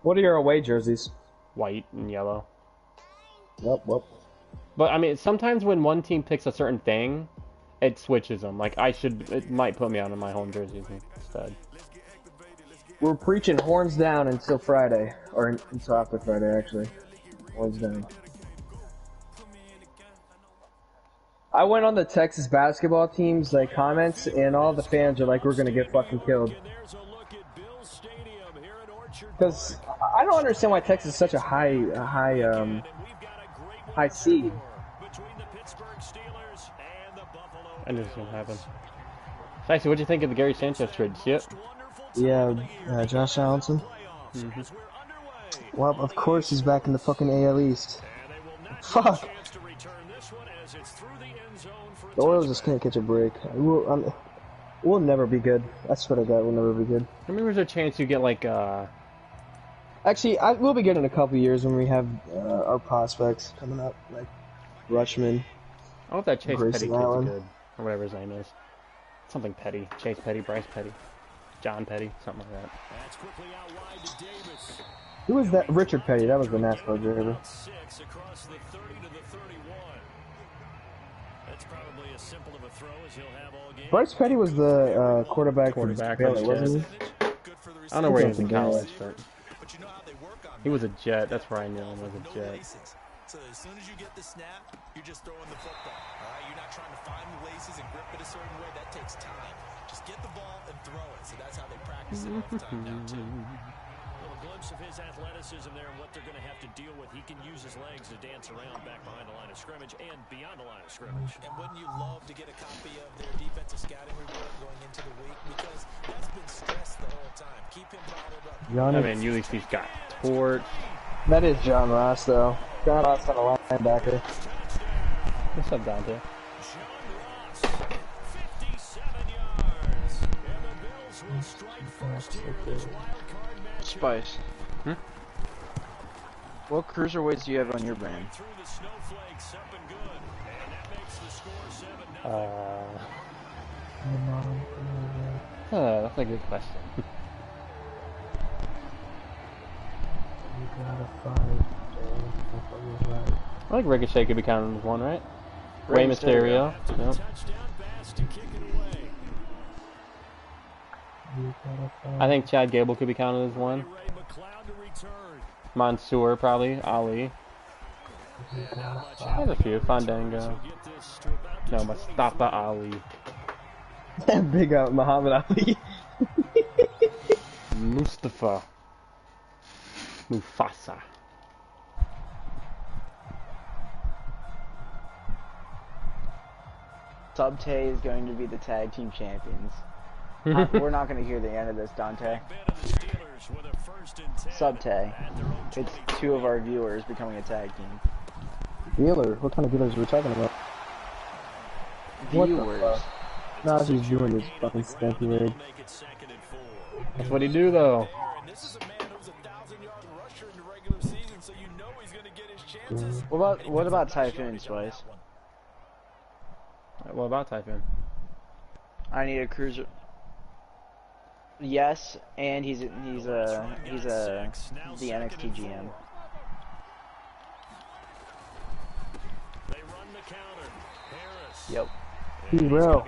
What are your away jerseys? White and yellow. Whoop. But I mean, sometimes when one team picks a certain thing, it switches them. Like it might put me out of my home jerseys instead. We're preaching horns down until Friday, or until after Friday, actually. Horns down. I went on the Texas basketball team's comments, and all the fans are like, "We're gonna get fucking killed." Because I don't understand why Texas is such a high seed. I knew this was gonna happen. Actually, what do you think of the Gary Sanchez trade? See it? Yeah, Josh Allenson. Well, of course he's back in the fucking AL East. Fuck. The Orioles just can't catch a break. We'll never be good. I swear to God, we'll never be good. I mean, there's a chance you get like Actually, we'll be good in a couple years when we have our prospects coming up, like Rushman. I hope that Chase Grayson Petty kid's Allen. good, or whatever his name is. Something Petty. Chase Petty, Bryce Petty, John Petty, something like that. Who was that? Richard Petty. That was the NASCAR driver. Bryce Petty was the quarterback for Baylor, wasn't he? I don't know where he was in college, but he was a Jet. That's where I knew him was a Jet. So as soon as you get the snap, you're just throwing the football. All right, you're not trying to find the laces and grip it a certain way. That takes time. Just get the ball and throw it. So that's how they practice it all the time now too. A glimpse of his athleticism there and what they're going to have to deal with. He can use his legs to dance around back behind the line of scrimmage and beyond the line of scrimmage. And wouldn't you love to get a copy of their defensive scouting report going into the week? Because that's been stressed the whole time. Keep him bottled up. I mean, Ulysses got torched. That is John Ross, though. John Ross on a linebacker. What's up, Dante? Spice. What cruiserweights do you have on your brand? That's a good question. I think Ricochet could be counted as one, right? Rey Mysterio. Yep. I think Chad Gable could be counted as one. Mansoor, probably. Ali. I have a few. Fandango. No, Mustafa Ali. Big Muhammad Ali. Mustafa. Mufasa. Subtay is going to be the tag team champions. We're not going to hear the end of this, Dante. Subtay. It's two of our viewers becoming a tag team. Dealer? What kind of dealers are we talking about? Viewers. Nah, he's doing his fucking stampy rig. That's what he do, though. What about Typhoon, Spice? What about Typhoon? I need a cruiser. Yes, and he's the NXT GM. Yep. He's real.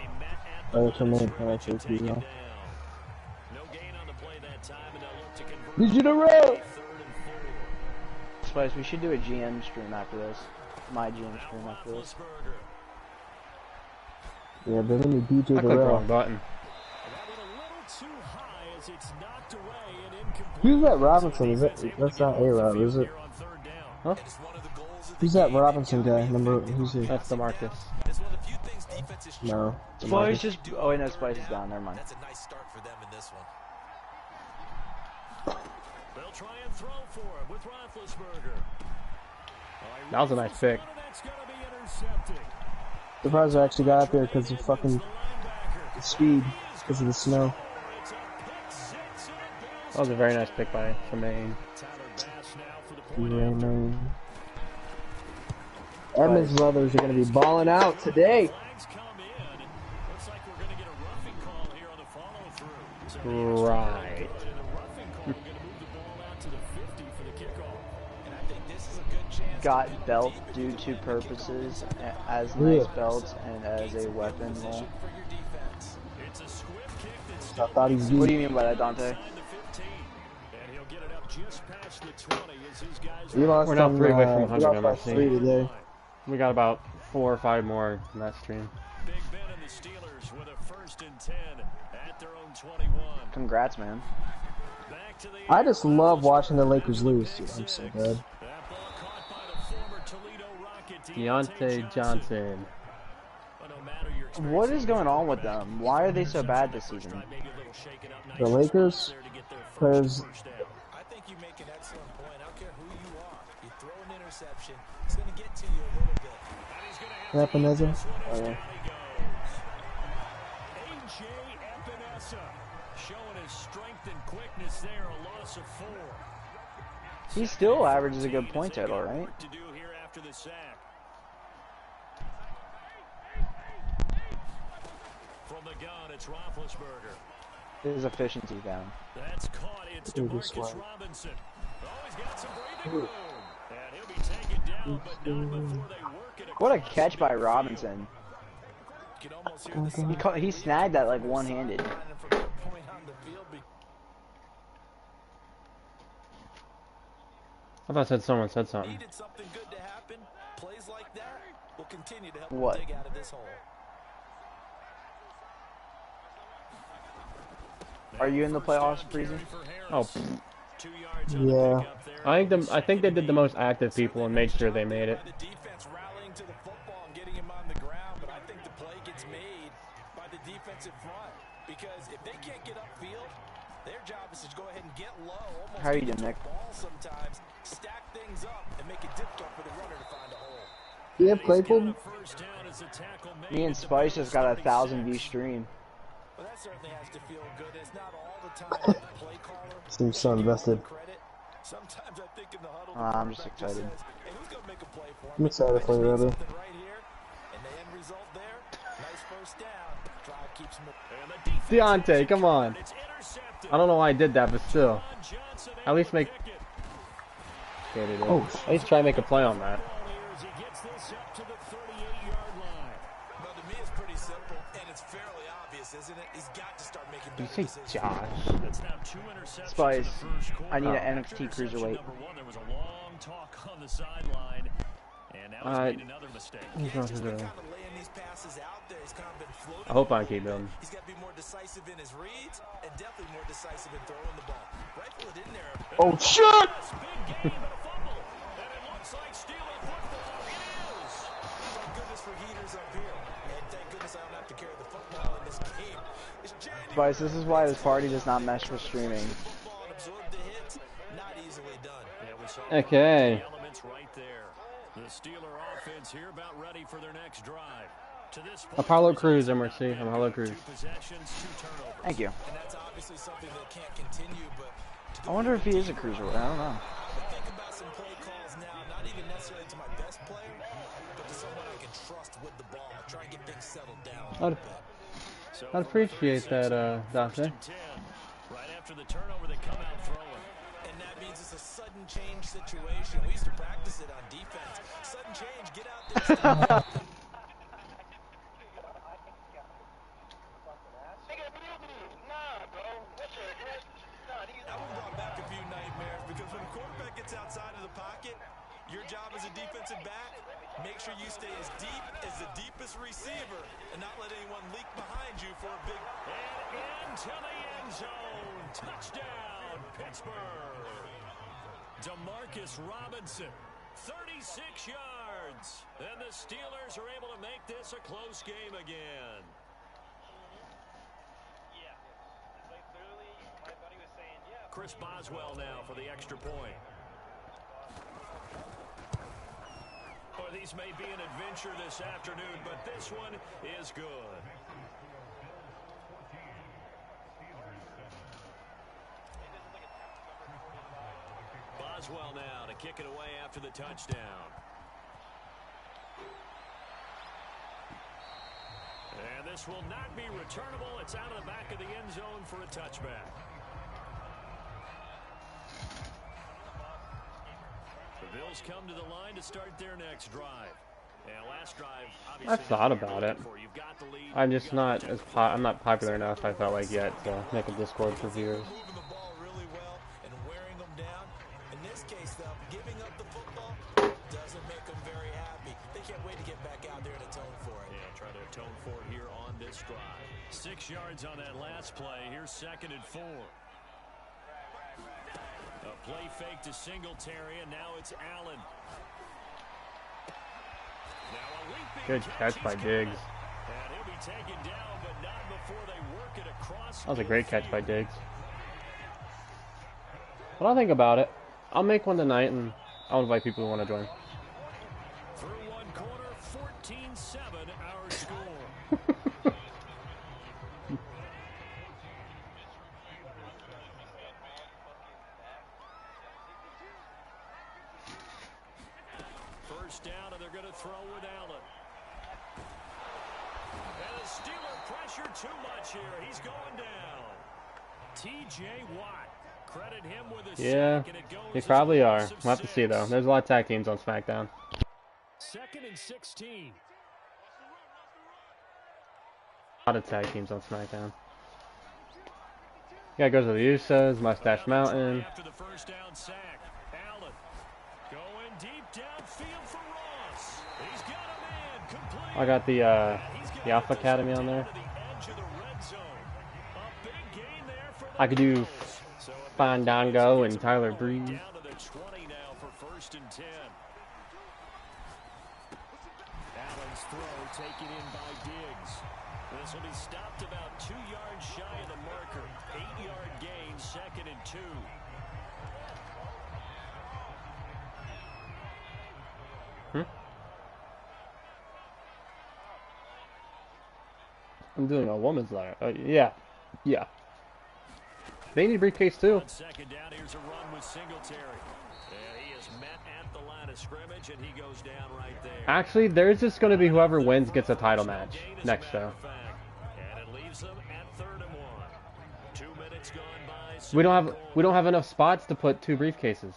That's what I mean. I actually see real. Digital. Spice, we should do a GM stream after this. My GM stream after this. Yeah, but then you DJ I clicked the wrong button. Who's that Robinson? That's not A-Rob, is it? Huh? Who's that Robinson guy? Who's he? That's DeMarcus. No. Spice just. Oh wait, no, Spice is down. Never mind. That's a nice start for them in this one. They'll try and throw for it with Roethlisberger. That was a nice pick. Surprised I actually got out there because of fucking speed, because of the snow. That was a very nice pick by Tremaine. Edmonds brothers are going to be balling out today. Right. the 50 for the kickoff. And I think this is a good chance. Got belt due to purposes as nice belts and as a weapon role. For your defense. It's a swift kick that's I still thought he was What do deep. you mean by that, Dante? inside the 15. And he'll get it up just past the 20 as his guys We lost We're now on, 3 away from we 100 lost by MFC. 3 today. We got about 4 or 5 more in that stream. Big Ben and the Steelers with a 1st and 10 at their own 21. Congrats, man. Back to the I just love watching the Lakers lose, dude. I'm so good. That ball caught by the former Toledo Rocket, Deontay Johnson. But no matter your experience, What is going on with them? Why are they so bad this season? maybe a little shaken up, nice The Lakers, there to get their because first down. I think you make an excellent point. I don't care who you are. You throw an interception, it's going to get to you a little bit. And he's going to have Epineza. this one as Oh, yeah. down he goes. A.J. Epineza showing his strength and quickness there, a loss of 4. He still averages a good point total, right? Work to do here after the sack. From the gun, it's Roethlisberger. His efficiency down. That's caught. It's Dude, this DeMarcus one. Robinson. Oh, he's got some breathing room. And he'll be taken down, but not before they work it. What a catch by Robinson. You can almost hear the He snagged that like one-handed. sign from that point on the field. I thought someone said something. Needed something good to happen. Plays like that will continue to help What? dig out of this hole. Are you in the playoffs, Breezy? Oh, 2 yards on the yeah. pickup there. I think they did the most active people and made sure they made it. By the defense rallying to the football and getting him on the ground, but I think the play gets made by the defensive front because if they can't get upfield, their job is to go ahead and get low. Almost How are you get doing, to Nick? the ball sometimes, stack things up, and make it difficult for the runner to find a hole. Do you have Claypool? First down as the tackle made Me and at the Spice just got a 36. 1,000-view stream. Well, that certainly has to feel good. It's not all the time that the play caller Seems so invested. credit. Sometimes I think in the huddle, I'm the just quarterback excited. says, "Hey, who's gonna make a play for I'm me? excited for you, I just Robbie. need something right here." And the end result there, nice first down. Drive keeps moving. And the defense Deontay, come on. it's intercepted. I don't know why I did that, but still. John Johnson At least able to make. pick it. Okay, they did. Oh, At least try to make a play on that. Ball here as he gets this up to the 38-yard line. Well, to me, it's pretty simple, and it's fairly obvious, isn't it? He's got to start making Did better you say decisions. Josh? That's now 2 interceptions Spice, in the first quarter. I need an After NXT interception cruiserweight. number 1, there was a long talk on the sideline, and now he's made another mistake. He's not Just gonna- been kind of laying these passes out there. He's kind of been floating. I hope I keep building. He's got to be more decisive in his reads and definitely more decisive in throwing the ball. Rifle it in there. Oh, shit! Yes, big gain, but a fumble. And it looks like stealing football. It is. Thank goodness for heaters up here. And thank goodness I don't have to carry the football in this game. It's January. Spice, this is why this party does not mesh with streaming. Football and absorb the hits. Not easily done. Yeah, we saw Okay. the elements right there. The Steeler offense here about ready for their next drive. To this point, Apollo Crews, MRC. I'm Apollo Crews. 2 possessions, 2 turnovers. Thank you. And that's obviously something that can't continue, but to I wonder if he is a cruiserweight. I don't know. think about some play calls now, not even necessarily to my best player, but to someone I can trust with the ball. Try and get things settled down a little bit. So I'd appreciate that, Dante. 10. Right after the turnover, they come out throwing. And that means it's a sudden change situation. We used to practice it on defense. Sudden change, get out there. That one brought back a few nightmares because when a quarterback gets outside of the pocket, your job as a defensive back, make sure you stay as deep as the deepest receiver and not let anyone leak behind you for a big... And into the end zone. Touchdown, Pittsburgh. DeMarcus Robinson, 36 yards. And the Steelers are able to make this a close game again. Chris Boswell now for the extra point. Or these may be an adventure this afternoon, but this one is good. Boswell now to kick it away after the touchdown. And this will not be returnable. It's out of the back of the end zone for a touchback. Steelers come to the line to start their next drive. Yeah, last drive, I've thought about it. I'm just not as I'm not popular enough, I felt like, yet to make a Discord for viewers. Moving the ball really well and wearing them down. In this case, though, giving up the football doesn't make them very happy. They can't wait to get back out there and atone for it. Yeah, try to atone for it here on this drive. 6 yards on that last play. Here's 2nd and 4. A play fake to Singletary, and now it's Allen. Good catch by Diggs. And he'll be taken down, but not before they work it across. That was a great catch by Diggs. But I'll think about it. I'll make one tonight, and I'll invite people who want to join. Through one quarter, 14-7 our score. First down, and they're going to throw with Allen. And the Steeler pressure too much here. He's going down. T.J. Watt. Credit him with a sack, and it goes They probably are. of We'll have to see, though. There's a lot of tag teams on SmackDown. 2nd and 16. A lot of tag teams on SmackDown. Yeah, goes to the Usos, Mustache Mountain. After the first down sack, Allen going deep downfield for Ross. He's got a man complete. I got the Alpha Academy on there. I could do Fandango and Tyler Breeze. Down to the 20 now for 1st and 10. Allen's throw taken in by Diggs. This will be stopped about 2 yards shy of the marker. 8-yard gain, 2nd and 2. I'm doing a woman's ladder. Yeah. They need a briefcase too. On 2nd down, here's a run with Singletary. And he is met at the line of scrimmage, and he goes down right there. Actually, there's just going to be whoever wins gets a title match next show. And it leaves them at 3rd and 1. 2 minutes gone by. We don't have enough spots to put 2 briefcases.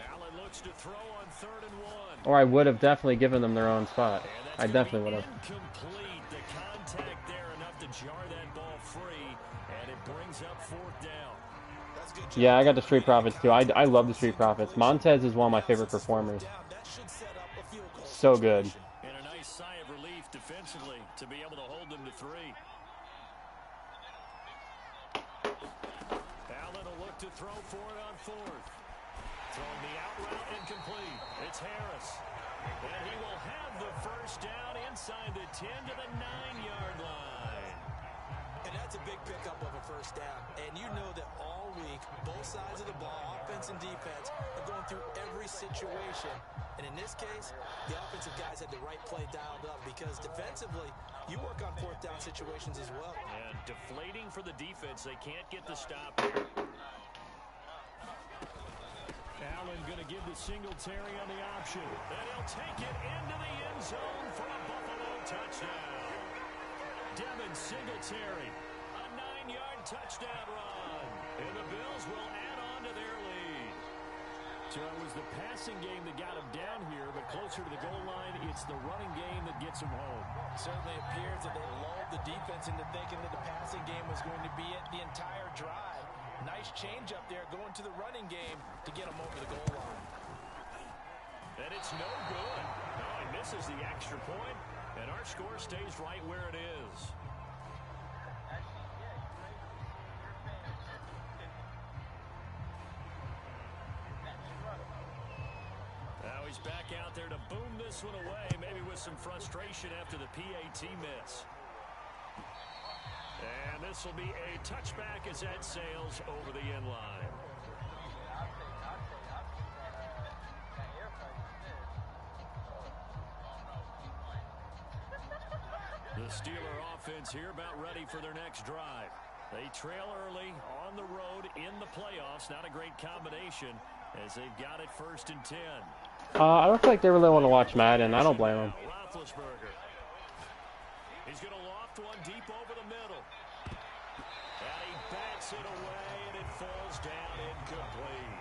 Allen looks to throw on 3rd and 1. Or I would have definitely given them their own spot. I definitely would have. Incomplete. The contact there enough to jar that ball free, and it brings up 4th down. That's good job. Yeah, I got the Street Profits too. I love the Street Profits. Montez is one of my favorite performers. That should set up a field goal. So good. And a nice sigh of relief defensively to be able to hold them to 3. Allen will look to throw for it on 4th. Throwing the out route incomplete. It's Harris. And he will have the first down inside the 10 to the 9-yard line. And that's a big pickup of a first down. And you know that all week, both sides of the ball, offense and defense, are going through every situation. And in this case, the offensive guys had the right play dialed up because defensively, you work on 4th down situations as well. And deflating for the defense. They can't get the stop here. Allen going to give the Singletary on the option. And he'll take it into the end zone for a Buffalo touchdown. Devin Singletary, a 9-yard touchdown run. And the Bills will add on to their lead. So it was the passing game that got him down here, but closer to the goal line, it's the running game that gets him home. Certainly appears that they lulled the defense into thinking that the passing game was going to be it the entire drive. Nice change up there going to the running game to get him over the goal line. And it's no good. No, he misses the extra point, and our score stays right where it is. Now he's back out there to boom this one away, maybe with some frustration after the PAT miss. And this will be a touchback as that sails over the end line. The Steeler offense here about ready for their next drive. They trail early on the road in the playoffs. Not a great combination as they've got it 1st and 10. I don't feel like they really want to watch Madden. I don't blame them. Roethlisberger. He's going to loft one deep over the middle. And he bats it away, and it falls down incomplete.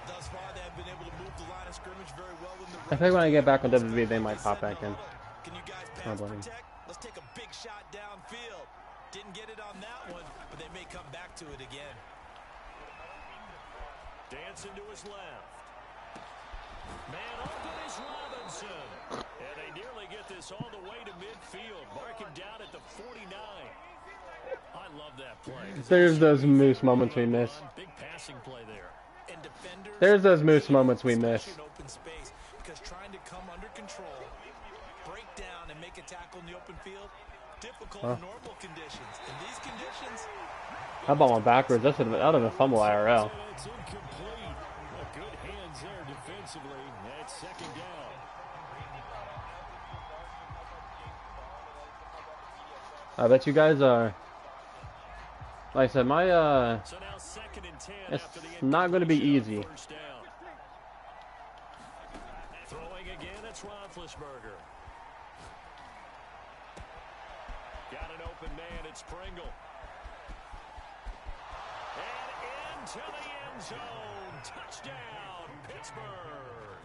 Thus far, they have been able to move move the line of scrimmage very well in the I think when I get back on WWE, they might pop back in. Can you guys Oh, pass boy. protect? Let's take a big shot downfield. Didn't get it on that one, but they may come back to it again. Dancing to his left. Man open is Robinson. And they nearly get this all the way to midfield. Mark him down at the 49. I love that play. There's those Moose moments we miss. Big passing play there. And defenders, There's those Moose moments we miss. open space, because trying to come under control, break down, and make a tackle in the open field, difficult in normal conditions. In these conditions, That ball went backwards. That would have been a fumble IRL. It's incomplete. Good hands there defensively. That's second down. I bet you guys are. Like I said, my So now second and 10 it's after the not going to be incompletion easy. on first down. Throwing again, it's Roethlisberger. Got an open man, it's Pringle. And into the end zone. Touchdown, Pittsburgh.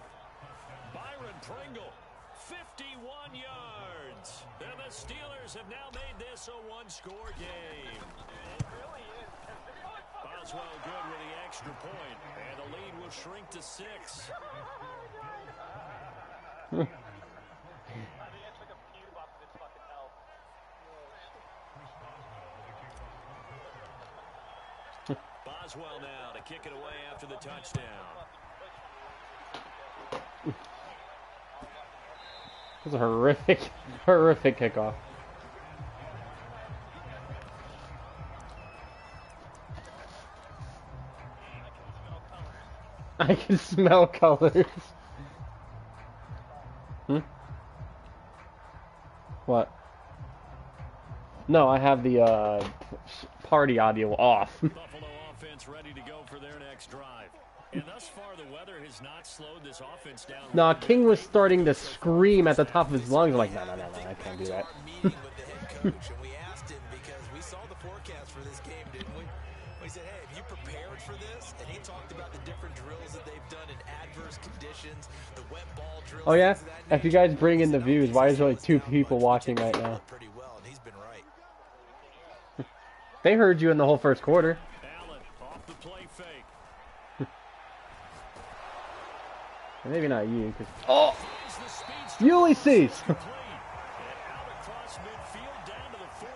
Byron Pringle, 51 yards. And the Steelers have now made this a one-score game. Boswell good with the extra point, and the lead will shrink to 6. Boswell now to kick it away after the touchdown. It was a horrific kickoff. I can smell colors. What? No, I have the party audio off. Buffalo offense ready to go for their next drive. And thus far, the weather has not slowed this offense down. No, King was starting to scream at the top of his lungs. I'm like, no, I can't do that. meeting with the head coach, and we asked him because we saw the forecast for this game, didn't we? We said, hey, have you prepared for this? And he talked about the different drills that they've done in adverse conditions, the wet ball drills. Oh yeah? things of that If you nature. guys bring in the views, why is there like 2 people watching right now? Pretty well, and he's been right. They heard you in the whole first quarter. Allen off the play fake. Maybe not you, because... Oh! Finds the speedster. Ulysses! Complete. And out across midfield down to the 45.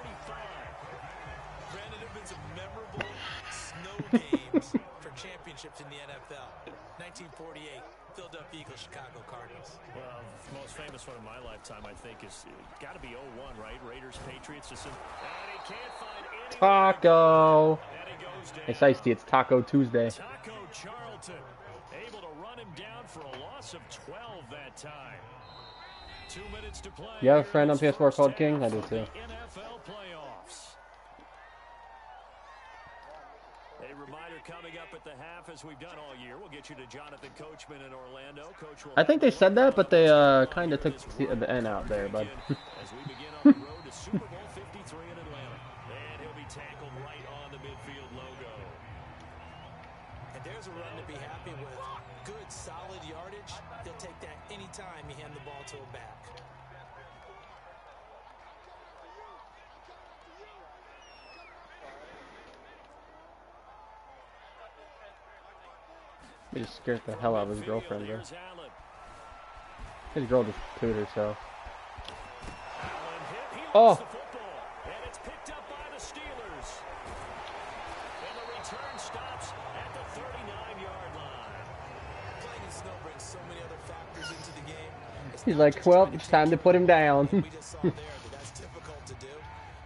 Brandon, there have been some memorable snow games for championships in the NFL. 1948, Philadelphia Eagles, Chicago Cardinals. Well, the most famous one in my lifetime, I think, is got to be 01, right? Raiders, Patriots. And he can't find any. Taco! And he goes down. Hey, Shiesty, it's Taco Tuesday. Taco Charlton able to run him down for a loss of 12 that time. 2 minutes to play. You have a friend on Here's PS4 called first King? I half do of too. the NFL playoffs. A reminder coming up at the half, as we've done all year. We'll get you to Jonathan Coachman in Orlando. Coach will I think they said that, but they kind of took the N out there, bud. as we begin on the road to Super Bowl 53 in Atlanta. And he'll be tackled right on the midfield logo. And there's a run to be happy with. Good, solid yardage. He'll take that anytime you hand the ball to a back. He just scared the hell out of his girlfriend, though. Here's Allen. His girl just pooed herself. Allen hit. He Oh. lost the football. And it's picked up by the Steelers. And the return stops at the 39-yard line. Playing in snow brings so many other factors into the game. It's He's not like, just well, trying to it's take time to put him down. we just saw there that that's difficult to do,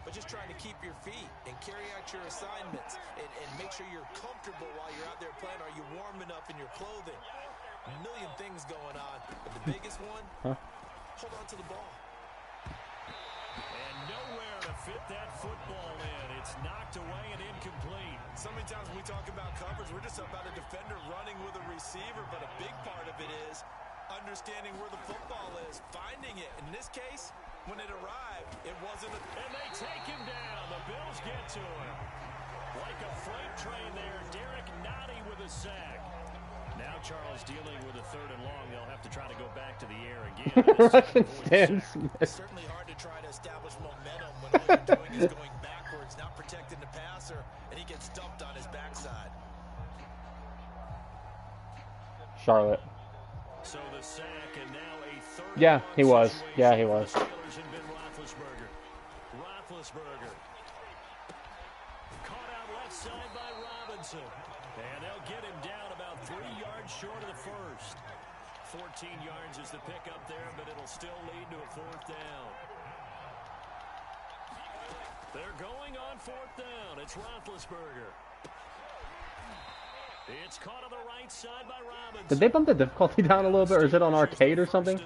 but just trying to keep your feet and carry out your assignments and make sure you're comfortable while you're out there playing. Are you warm enough in your clothing? A million things going on, but the biggest one, hold on to the ball. And nowhere to fit that football in. It's knocked away and incomplete. So many times when we talk about coverage, we're just about a defender running with a receiver, but a big part of it is understanding where the football is, finding it. In this case, when it arrived, it wasn't a... And they take him down. The Bills get to him. Like a freight train there, Derek Nottie with a sack. Now Charles, dealing with a 3rd and long, they'll have to try to go back to the air again. Russian Stan Smith. It's certainly hard to try to establish momentum when all you're doing is going backwards, not protecting the passer, and he gets dumped on his backside. Charlotte. So the sack and now a 3rd Yeah, he was. Yeah, he was. Steelers and Ben Roethlisberger. Roethlisberger. Caught out left side by Robinson. And they'll get him down about 3 yards short of the first. 14 yards is the pickup there, but it'll still lead to a 4th down. They're going on 4th down. It's Roethlisberger. It's caught on the right side by Robinson. Did they bump the difficulty down a little bit, or is it on arcade or something?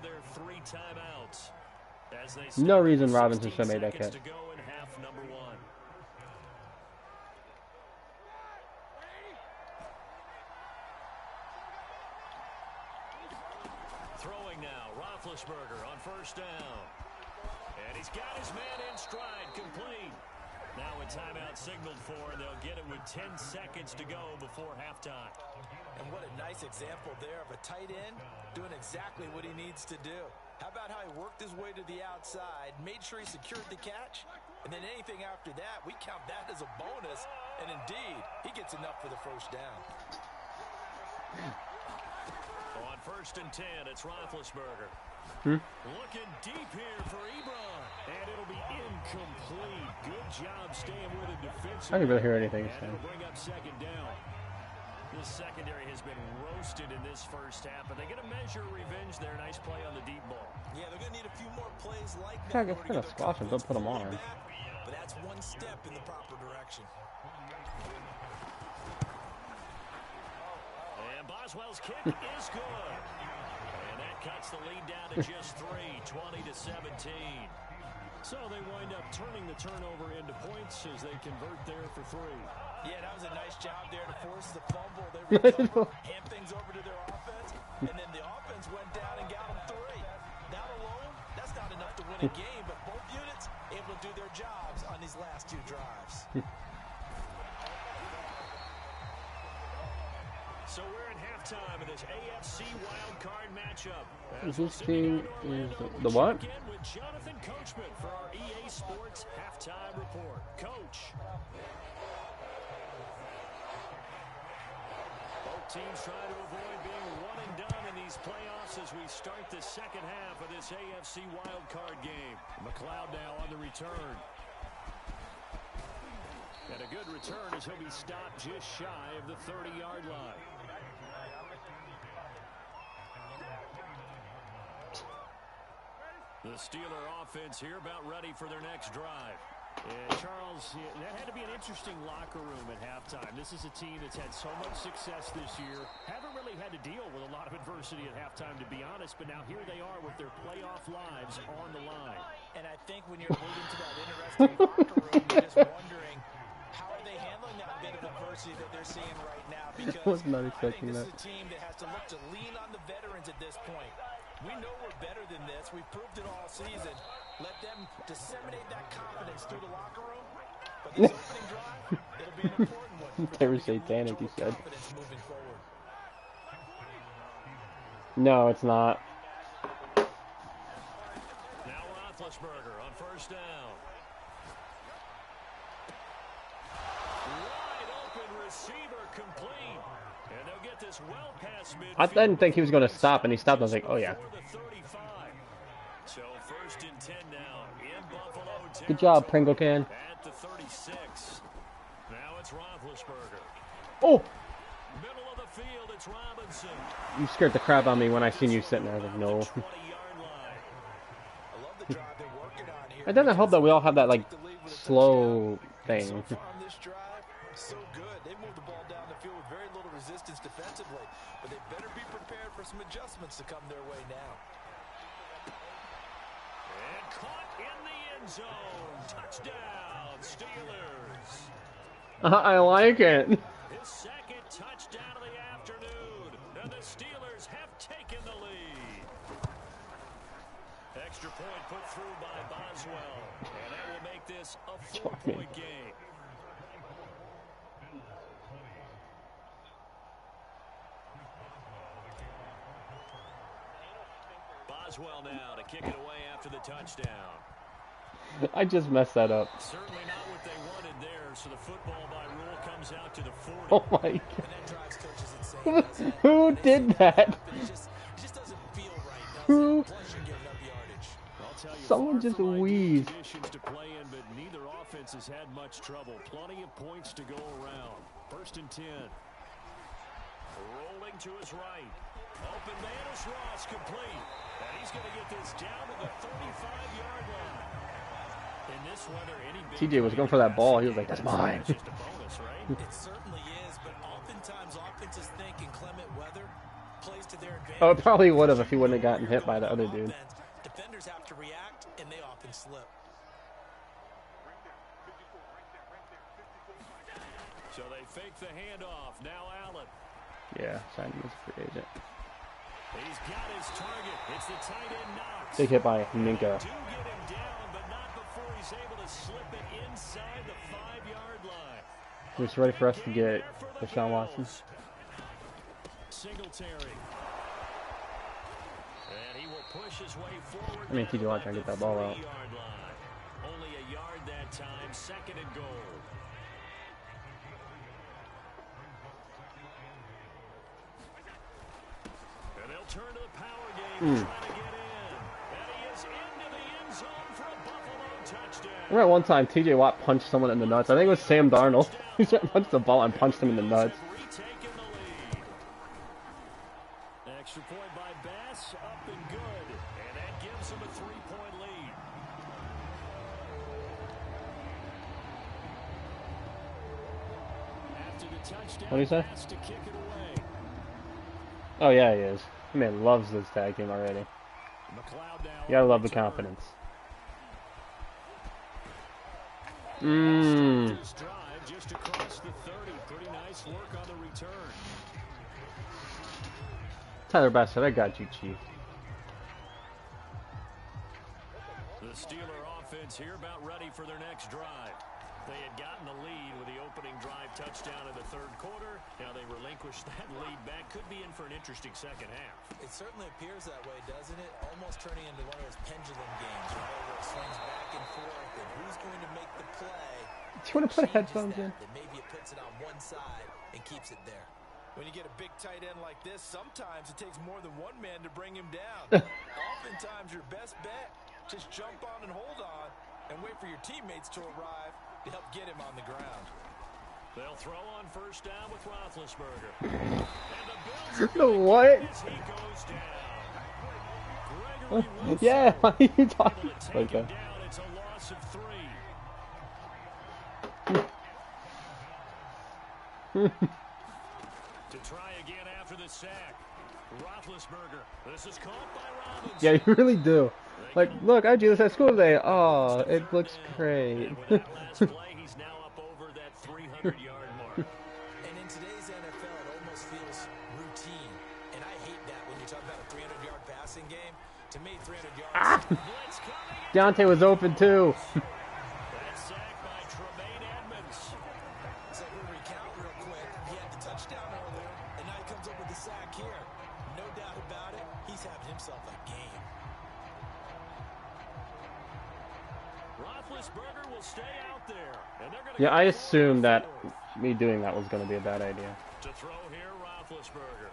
No reason Robinson should have made that catch. Throwing now, Roethlisberger on 1st down. And he's got his man in stride, complete. Now a timeout signaled for, and they'll get it with 10 seconds to go before halftime. And what a nice example there of a tight end doing exactly what he needs to do. How about how he worked his way to the outside, made sure he secured the catch, and then anything after that, we count that as a bonus. And indeed, he gets enough for the 1st down. On 1st and 10, it's Roethlisberger. Looking deep here for Ebron. And it'll be incomplete. Good job staying with it defensively. I didn't really hear anything. And it'll bring up 2nd down. This secondary has been roasted in this first half, but they get a measure of revenge there. Nice play on the deep ball. Yeah, they're going to need a few more plays like Yeah, I that. guess we're gonna squash him. Don't put him on. But that's one step in the proper direction. And Boswell's kick is good. And that cuts the lead down to just 3, 20-17. So they wind up turning the turnover into points as they convert there for 3. Yeah, that was a nice job there to force the fumble. They recovered, hand things over to their offense, and then the offense went down and got them 3. That alone, that's not enough to win a game, but both units able to do their jobs on these last 2 drives. So we're at halftime of this AFC wildcard matchup. This team is the what? Again with Jonathan Coachman for our EA Sports halftime report. Coach. Both teams trying to avoid being one and done in these playoffs as we start the 2nd half of this AFC wildcard game. McLeod now on the return. And a good return as he'll be stopped just shy of the 30-yard line. The Steeler offense here about ready for their next drive. And Charles, that had to be an interesting locker room at halftime. This is a team that's had so much success this year. Haven't really had to deal with a lot of adversity at halftime, to be honest. But now here they are with their playoff lives on the line. And I think when you're moving to that interesting locker room, you're just wondering, how are they handling that bit of adversity that they're seeing right now? Because I was not expecting I that. think this is a team that has to look to lean on the veterans at this point. We know we're better than this. We've proved it all season. Let them disseminate that confidence through the locker room. But this opening drive, it'll be an important one. They were satanic, he said. Confidence moving forward. No, it's not. Now Roethlisberger on 1st down. Wide open receiver complete. And they'll get this well past midfield. I didn't think he was going to stop, and he stopped. I was like, oh yeah. So 1st and 10 now in Buffalo. Good job, Pringle Can. At the 36. Now it's Roethlisberger. Oh! Middle of the field, it's Robinson. You scared the crap out of me when I seen you sitting there. I was like, no. I love the drive they're working on here. And then I hope that we all have that, like, slow thing. So far on this drive, so good. They moved the ball down the field with very little resistance defensively, but they better be prepared for some adjustments to come their way now. And caught in the end zone. Touchdown, Steelers. I like it. His 2nd touchdown of the afternoon. And the Steelers have taken the lead. Extra point put through by Boswell. And that will make this a 4-point game. Boswell now to kick it away after the touchdown. I just messed that up. Certainly not what they wanted there, so the football by rule comes out to the 40. Oh my god. Who did that? Who? Someone just wheezed. To play in, but neither offense has had much trouble. Plenty of points to go around. 1st and 10. Rolling to his right. Open man is Ross, complete. And he's going to get this down to the 35-yard line. In this weather, any TJ was going for that ball. He was like, that's mine. Just a bonus, right? It certainly is, but oftentimes offenses think inclement weather plays to their advantage. Oh, it probably would have if he wouldn't have gotten hit by the other dude. Defenders have to react, and they often slip. So they fake the handoff. Now Allen. Yeah, signed him as a free agent. He's got his target. It's the tight end Knox. Big hit by Minka. Do get him down, but not before he's able to slip it inside the 5-yard line. Just ready for us to get Deshaun Watson. Singletary. And he will push his way forward. I mean, TJ Watt trying to get that ball out. Only a yard that time. 2nd and goal. And they'll turn to the power game, trying to get in. And he is into the end zone for a Buffalo touchdown. I remember one time TJ Watt punched someone in the nuts. I think it was Sam Darnold. He punched the ball and punched him in the nuts. Retaking the lead. Extra point by Bass, up and good. And that gives him a 3-point lead. After the touchdown, What do you say? Bass to kick it away. Oh, yeah, he is. That man loves this tag team already. McLeod now You gotta love the return. confidence. This drive just across the 30. Pretty nice work on the return. Tyler Bassett, I got you, Chief. The Steeler offense here about ready for their next drive. They had gotten the lead with the opening drive touchdown in the 3rd quarter. Now they relinquished that lead back. Could be in for an interesting 2nd half. It certainly appears that way, doesn't it? Almost turning into one of those pendulum games, right? Where it swings back and forth, and who's going to make the play? Do you want to put headphones in? Then maybe it puts it on one side and keeps it there. When you get a big tight end like this, sometimes it takes more than one man to bring him down. Oftentimes, your best bet, just jump on and hold on and wait for your teammates to arrive to help get him on the ground. They'll throw on 1st down with Roethlisberger. And the Bills The what? as he goes down. Gregory Wilson Yeah, why are you talking able to take like him that? down. It's a loss of 3. To try again after the sack. Roethlisberger. This is caught by Robinson. Yeah, you really do. Like, look, I do this at school today. Oh, it looks great. And with that last play, he's now up over that 300-yard mark. And in today's NFL, it almost feels routine. And I hate that when you talk about a 300-yard passing game. To me, 300 yards. Blitz coming. Deontay was open too. That sack by Tremaine Edmonds. So we'll recount real quick. He had the touchdown earlier, and now he comes up with the sack here. No doubt about it, he's having himself a game. Roethlisberger will stay out there. And they're gonna Yeah, go I forward assumed that and forward. me doing that was going to be a bad idea. To throw here, Roethlisberger.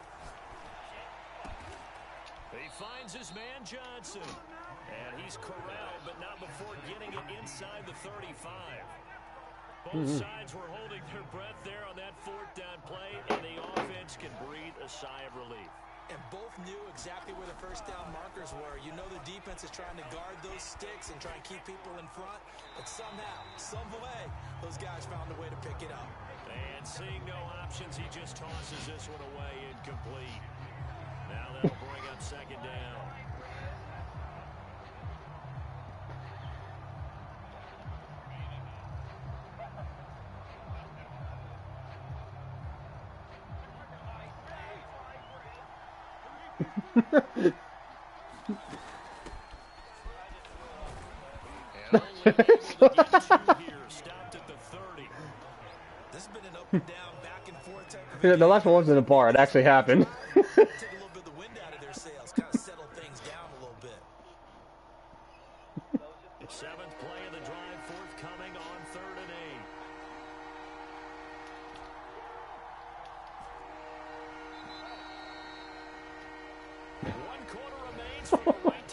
He finds his man Johnson. And he's corralled, but not before getting it inside the 35. Both sides were holding their breath there on that 4th down play, and the offense can breathe a sigh of relief. And both knew exactly where the 1st down markers were. You know the defense is trying to guard those sticks and try and keep people in front. But somehow, some way, those guys found a way to pick it up. And seeing no options, he just tosses this one away incomplete. Now that'll bring up 2nd down. The last one wasn't a bar. It actually happened. Take a little bit of the wind out of their sails, kind of settle things down a little bit.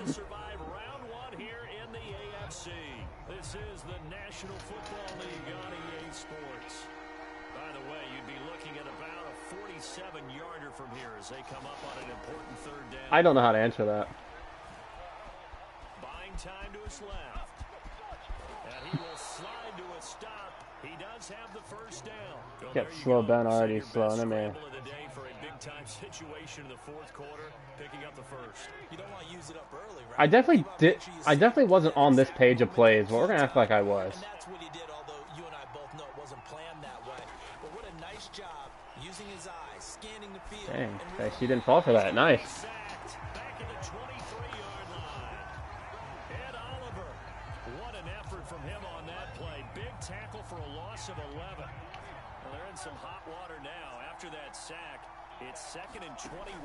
to survive round one here in the AFC. This is the National Football League on EA Sports. By the way, you'd be looking at about a 47-yarder from here as they come up on an important third down. I don't know how to answer that. Buying time to his left. And he will slide to a stop. He does have the first down. Well, Get slow Ben already slow, man. For a big-time situation in the fourth quarter, picking up the first. You don't want to use it up early, right? I definitely wasn't on this page of plays, but we're gonna act like I was. And that's what he did, although you and I both know it wasn't planned that way. But what a nice job using his eyes, scanning the field. Dang, okay, she didn't fall for that. Nice. Back at the 23-yard line. Ed Oliver. What an effort from him on that play. Big tackle for a loss of 11. Well, they're in some hot water now. After that sack, it's 2nd and 21.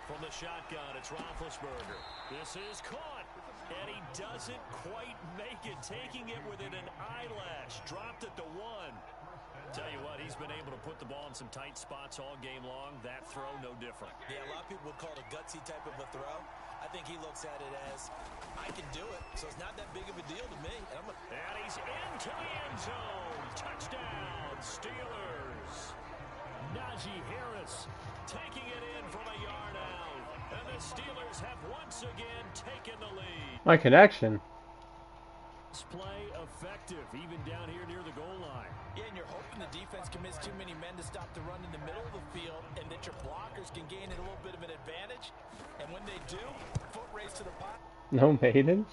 From the shotgun, it's Roethlisberger. This is caught. And he doesn't quite make it. Taking it within an eyelash. Dropped it to 1. Tell you what, he's been able to put the ball in some tight spots all game long. That throw, no different. Yeah, a lot of people would call it a gutsy type of a throw. I think he looks at it as, I can do it, so it's not that big of a deal to me. And he's into the end zone. Touchdown, Steelers. Najee Harris taking it in from a yard out. And the Steelers have once again taken the lead. My connection. Play effective, even down here near the goal line. Yeah, and you're hoping the defense commits too many men to stop the run in the middle of the field and that your blockers can gain a little bit of an advantage. And when they do, foot race to the pot. No maidens?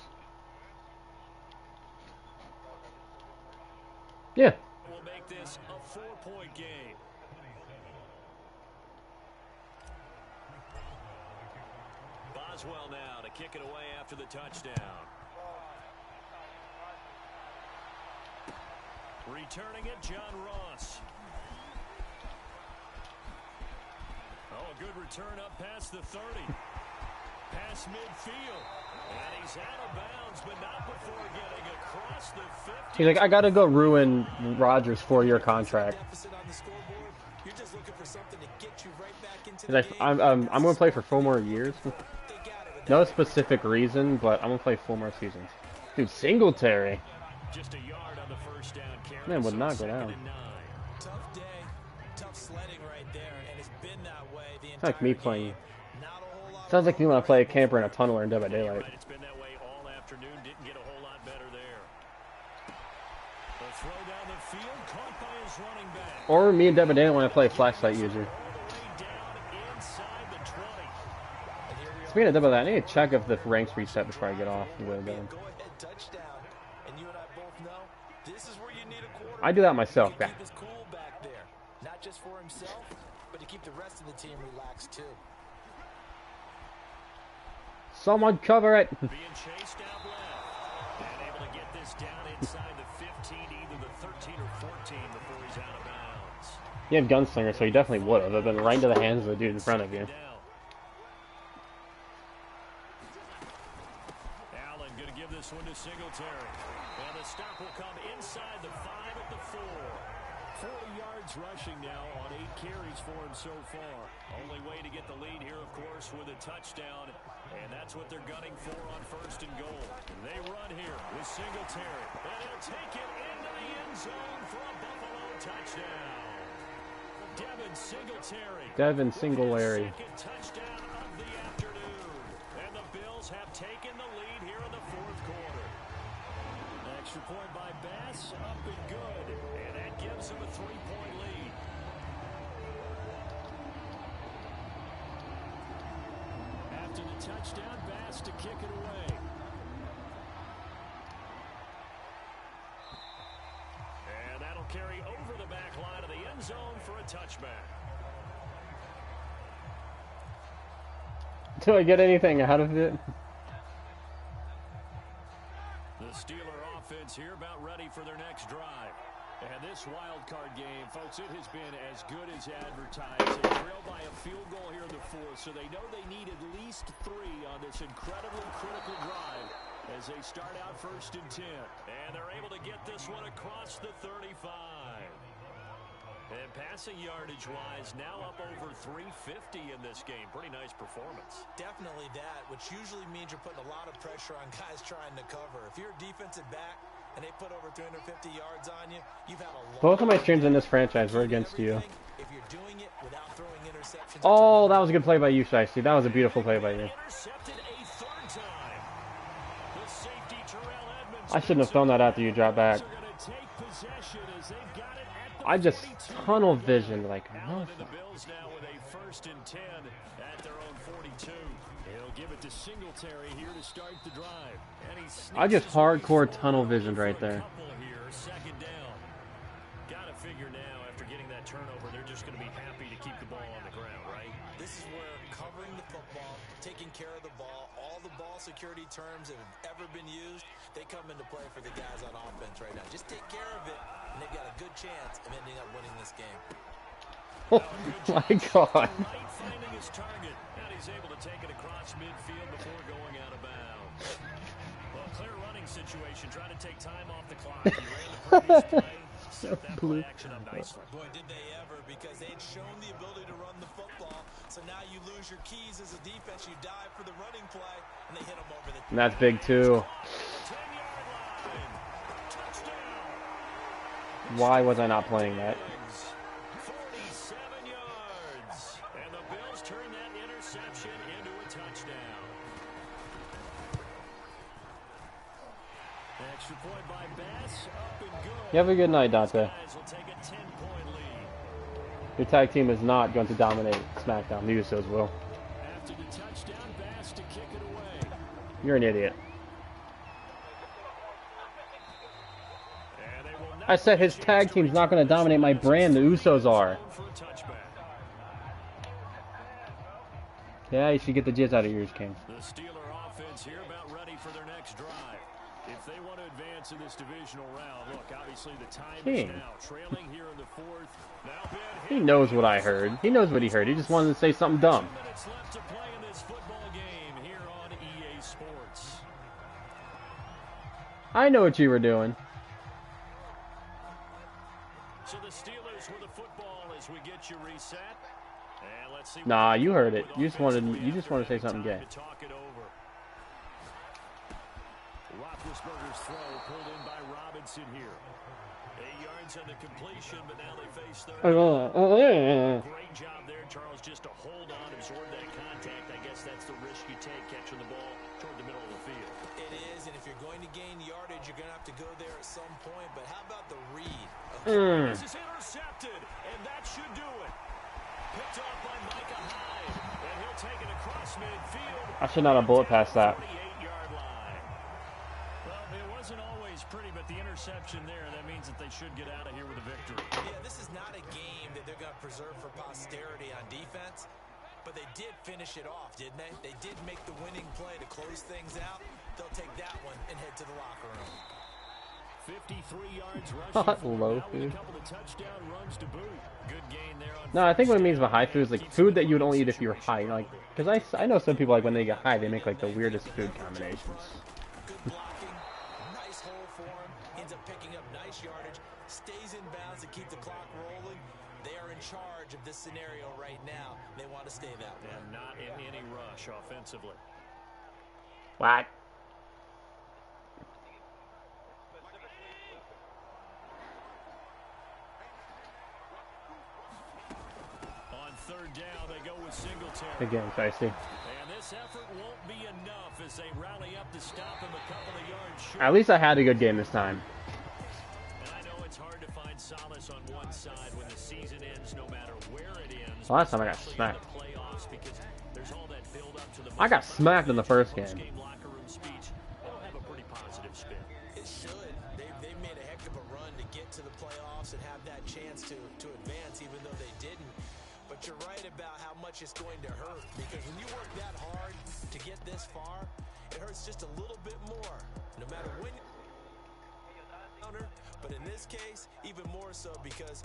Yeah. We'll make this a 4-point game. Boswell now to kick it away after the touchdown. Returning it, John Ross. Oh, a good return up past the 30. Past midfield. And he's out of bounds, but not before getting across the 50. He's like, I gotta go ruin Rodgers' 4-year contract. You're just looking for something to get you right back into He's like, I'm gonna play for 4 more years. No specific reason, but I'm gonna play 4 more seasons. Dude, Singletary. Just a yard on the first down carry. Man, would not go down. Tough day, tough sledding right there, and it's been that way the entire It's like me playing. game. Not a whole lot. Sounds like me when I play a camper in a tunneler in Dead by Daylight. Right, it's been that way all afternoon. Didn't get a whole lot better there. The throw down the field, caught by his running back. Or me and Dead by Daylight when I play flashlight user. All the way down inside the 20. Speaking of Dead by Daylight, I need to check if the ranks reset before I get off. Go ahead, touchdown. And you and I both know this is where you need a quarterback. I do that myself. He can keep his cool back there, not just for himself, but to keep the rest of the team relaxed too. Someone cover it. Being chased out left. And able to get this down inside the 15, either the 13 or 14 before he's out of bounds. He had Gunslinger, so he definitely would have. It'd been right into the hands of the dude in front of you. Allen going to give this one to Singletary. And the stop will come inside the 5 at the 4. 40 yards rushing now on 8 carries for him so far. Only way to get the lead here, of course, with a touchdown. And that's what they're gunning for on 1st and goal. They run here with Singletary. And he'll take it into the end zone for a Buffalo touchdown. Devin Singletary. Devin Singletary. Second touchdown of the afternoon. And the Bills have taken the lead here in the 4th quarter. Extra point by Bass, up and good. And that gives them a 3-point lead. After the touchdown, Bass to kick it away. And that'll carry over the back line of the end zone for a touchback. Do I get anything out of it? The Steeler offense here about ready for their next drive. And this wild card game, folks, it has been as good as advertised. They trail by a field goal here in the 4th, so they know they need at least 3 on this incredibly critical drive as they start out 1st and 10. And they're able to get this one across the 35. And passing yardage-wise, now up over 350 in this game. Pretty nice performance. Definitely that, which usually means you're putting a lot of pressure on guys trying to cover. If you're a defensive back and they put over 350 yards on you, you've had a lot. Both of my streams in this franchise were against you. If you're doing it without throwing interceptions. Oh, that was a good play by you, Shiesty. That was a beautiful play by you. I shouldn't have thrown that after you dropped back. I just tunnel vision like nothing. I just hardcore tunnel visioned right there. Gotta figure now, after getting that turnover, they're just going to be happy to keep the ball on the ground, right? This is where covering the football, taking care of the ball, all the ball security terms that have ever been used, they come into play for the guys on offense right now. Just take care of it, and they've got a good chance of ending up winning this game. Oh my God. Finding his target, and he's able to take it across midfield before going out of bounds. Well, clear running situation, trying to take time off the clock. He ran the previous play. Set that play action up nicely. Boy, did they ever, because they'd shown the ability to run the football. So now you lose your keys as a defense. You dive for the running play, and they hit them over the. And that's big too. Why was I not playing that? 47 yards. And the Bills turn that interception into a touchdown. Extra point by Bass, up and good. You have a good night, Dante. Guys will take a 10-point lead. Your tag team is not going to dominate SmackDown. The Usos will. After the touchdown, Bass to kick it away. You're an idiot. And they will not I said his tag team's not going to dominate my brand. The Usos are. for a touchback. Yeah, you should get the jizz out of yours, King. The Steeler offense here about ready for their next drive. If they want to advance in this divisional round, look, obviously the time King. is now. Trailing here in the fourth. Now Ben He knows what I heard. He knows what he heard. He just wanted to say something dumb. 2 minutes left to play in this football game here on EA Sports. I know what you were doing. So the Steelers with the football as we get you reset. And let's see. Nah, you heard it. You just wanted to say something gay. To talk it over. Roethlisberger's throw pulled in by Robinson here. 8 yards on the completion, but now they face third. Great job there, Charles, just to hold on, absorb that contact. I guess that's the risk you take, catching the ball toward the middle of the field. It is, and if you're going to gain yardage, you're going to have to go there at some point. But how about the read? This is intercepted, and that should do it. Picked off by Micah Hyde, and he'll take it across midfield. I should not have bullet passed that. 48-yard line. Well, it wasn't always pretty, but the interception there, that means that they should get out of here with a victory. Yeah, this is not a game that they're going to preserve for posterity on defense, but they did finish it off, didn't they? They did make the winning play to close things out. They'll take that one and head to the locker room. 53 yards rushing Low now with food. a couple of touchdown runs to boot. Good gain there on No, I think what it means by high food is like food that you would only eat if you were high. Like, because I know some people, like, when they get high, they make like the weirdest food combinations. Good blocking, nice hole for him, ends up picking up nice yardage, stays in bounds to keep the clock rolling. They are in charge of this scenario right now. They want to stay that way. And not in any rush offensively. What? On third down, they go with Singletary. Again, Feisty. And this effort won't be enough as they rally up to stop him a couple of yards short. At least I had a good game this time. And I know it's hard to find solace on one side when the season ends, no matter where it ends. Last time I got Especially in smacked. the playoffs, because there's all that build up to the I got smacked in the first game. post-game locker room speech. That'll have a pretty positive spin. It should. They've made a heck of a run to get to the playoffs and have that chance to advance, even though they didn't. But you're right about how much it's going to hurt, because when you work that hard to get this far, it hurts just a little bit more, no matter when. But in this case, even more so, because